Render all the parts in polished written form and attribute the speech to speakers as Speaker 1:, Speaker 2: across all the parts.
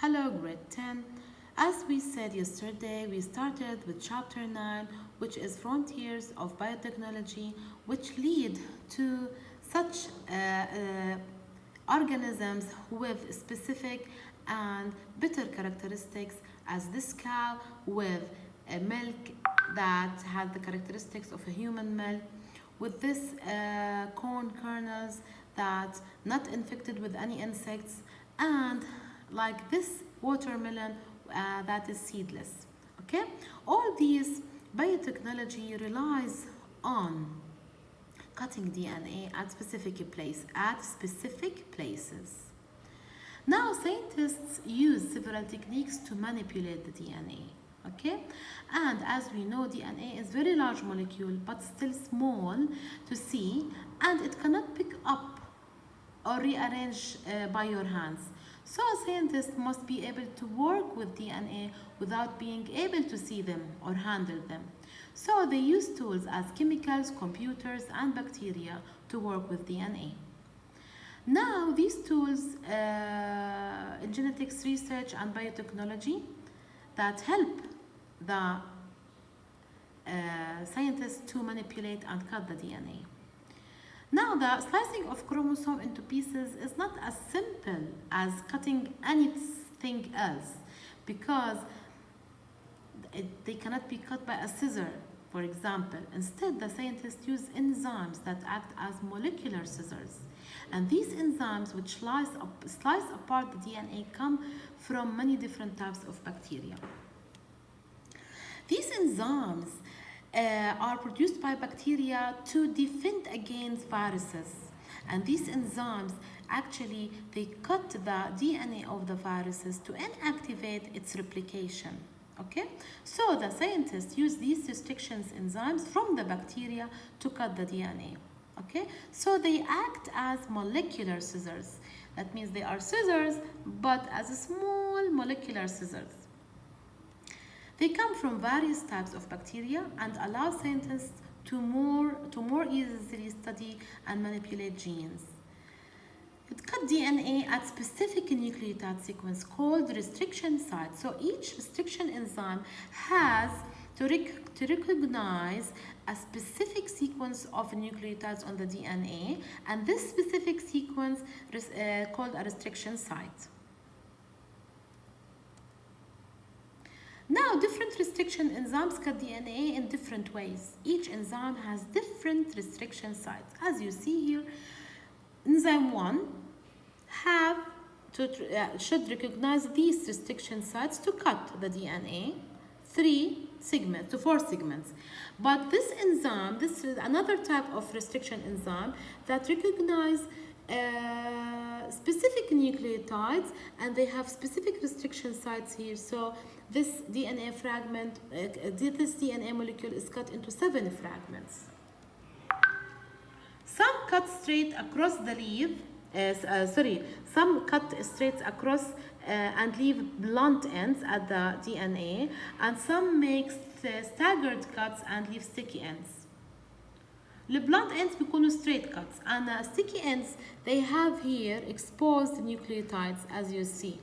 Speaker 1: Hello, grade 10. As we said yesterday, we started with chapter 9, which is Frontiers of Biotechnology, which lead to such organisms with specific and better characteristics as this cow with a milk that has the characteristics of a human milk, with this corn kernels that not infected with any insects, and like this watermelon that is seedless. Okay, all these biotechnology relies on cutting DNA at specific places. Now scientists use several techniques to manipulate the DNA. Okay, and as we know, DNA is very large molecule but still small to see, and it cannot pick up or rearrange by your hands. So scientists must be able to work with DNA without being able to see them or handle them. So they use tools as chemicals, computers, and bacteria to work with DNA. Now these tools in genetics research and biotechnology that help the scientists to manipulate and cut the DNA. Now, the slicing of chromosome into pieces is not as simple as cutting anything else, because they cannot be cut by a scissor, for example. Instead, the scientists use enzymes that act as molecular scissors. And these enzymes, which slice apart the DNA, come from many different types of bacteria. These enzymes are produced by bacteria to defend against viruses, and these enzymes actually they cut the DNA of the viruses to inactivate its replication. Okay, so the scientists use these restrictions enzymes from the bacteria to cut the DNA. Okay, so they act as molecular scissors. That means they are scissors but as a small molecular scissors. They come from various types of bacteria and allow scientists to more easily study and manipulate genes. It cut DNA at specific nucleotide sequence called restriction site. So each restriction enzyme has to recognize a specific sequence of nucleotides on the DNA, and this specific sequence is called a restriction site. Now, different restriction enzymes cut DNA in different ways. Each enzyme has different restriction sites. As you see here, enzyme 1 should recognize these restriction sites to cut the DNA 4 segments. But this enzyme, this is another type of restriction enzyme that recognize specific nucleotides, and they have specific restriction sites here. So this DNA fragment, this DNA molecule is cut into 7 fragments. Some cut straight across the leaf, some cut straight across and leave blunt ends at the DNA, and some make staggered cuts and leave sticky ends. The blunt ends بيكونوا straight cuts, and the sticky ends they have here exposed nucleotides, as you see.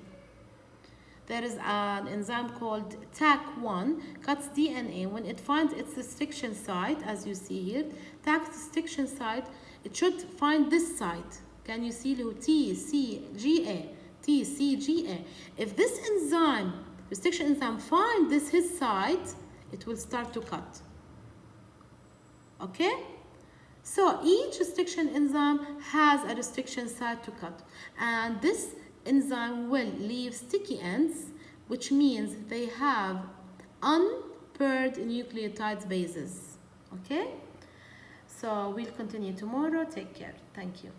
Speaker 1: There is an enzyme called TAC1 cuts DNA when it finds its restriction site, as you see here. TAC restriction site, it should find this site. Can you see TCGA? TCGA. If this enzyme, restriction enzyme, find his site, it will start to cut. Okay? So each restriction enzyme has a restriction site to cut, and this enzyme will leave sticky ends, which means they have unpaired nucleotide bases. Okay? So we'll continue tomorrow. Take care. Thank you.